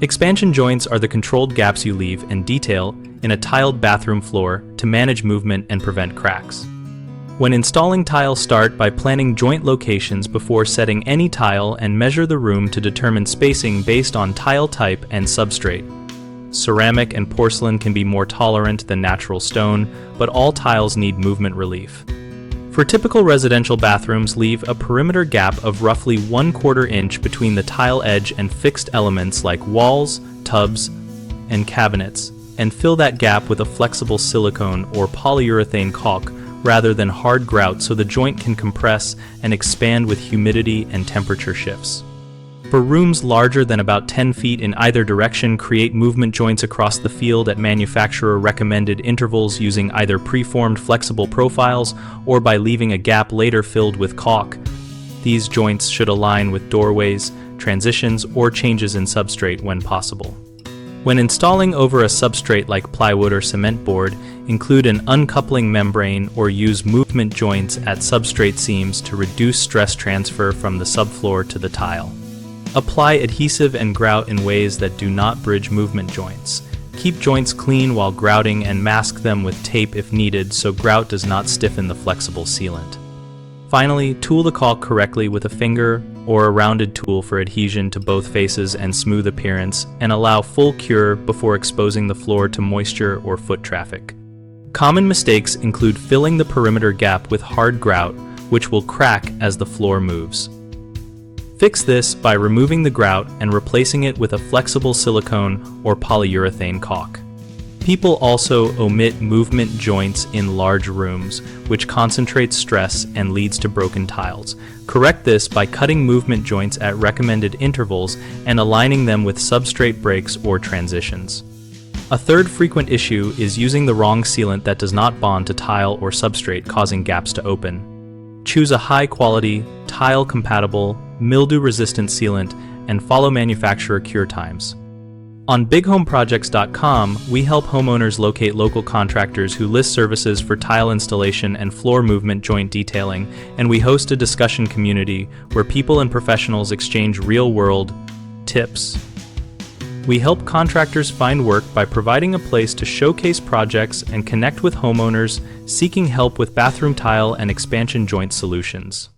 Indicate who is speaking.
Speaker 1: Expansion joints are the controlled gaps you leave and detail in a tiled bathroom floor to manage movement and prevent cracks. When installing tile, start by planning joint locations before setting any tile and measure the room to determine spacing based on tile type and substrate. Ceramic and porcelain can be more tolerant than natural stone, but all tiles need movement relief. For typical residential bathrooms, leave a perimeter gap of roughly 1/4 inch between the tile edge and fixed elements like walls, tubs, and cabinets, and fill that gap with a flexible silicone or polyurethane caulk rather than hard grout so the joint can compress and expand with humidity and temperature shifts. For rooms larger than about 10 feet in either direction, create movement joints across the field at manufacturer-recommended intervals using either preformed flexible profiles or by leaving a gap later filled with caulk. These joints should align with doorways, transitions, or changes in substrate when possible. When installing over a substrate like plywood or cement board, include an uncoupling membrane or use movement joints at substrate seams to reduce stress transfer from the subfloor to the tile. Apply adhesive and grout in ways that do not bridge movement joints. Keep joints clean while grouting and mask them with tape if needed so grout does not stiffen the flexible sealant. Finally, tool the caulk correctly with a finger or a rounded tool for adhesion to both faces and smooth appearance, and allow full cure before exposing the floor to moisture or foot traffic. Common mistakes include filling the perimeter gap with hard grout, which will crack as the floor moves. Fix this by removing the grout and replacing it with a flexible silicone or polyurethane caulk. People also omit movement joints in large rooms, which concentrates stress and leads to broken tiles. Correct this by cutting movement joints at recommended intervals and aligning them with substrate breaks or transitions. A third frequent issue is using the wrong sealant that does not bond to tile or substrate, causing gaps to open. Choose a high-quality, tile-compatible, mildew-resistant sealant and follow manufacturer cure times. On bighomeprojects.com, we help homeowners locate local contractors who list services for tile installation and floor movement joint detailing, and we host a discussion community where people and professionals exchange real-world tips. We help contractors find work by providing a place to showcase projects and connect with homeowners seeking help with bathroom tile and expansion joint solutions.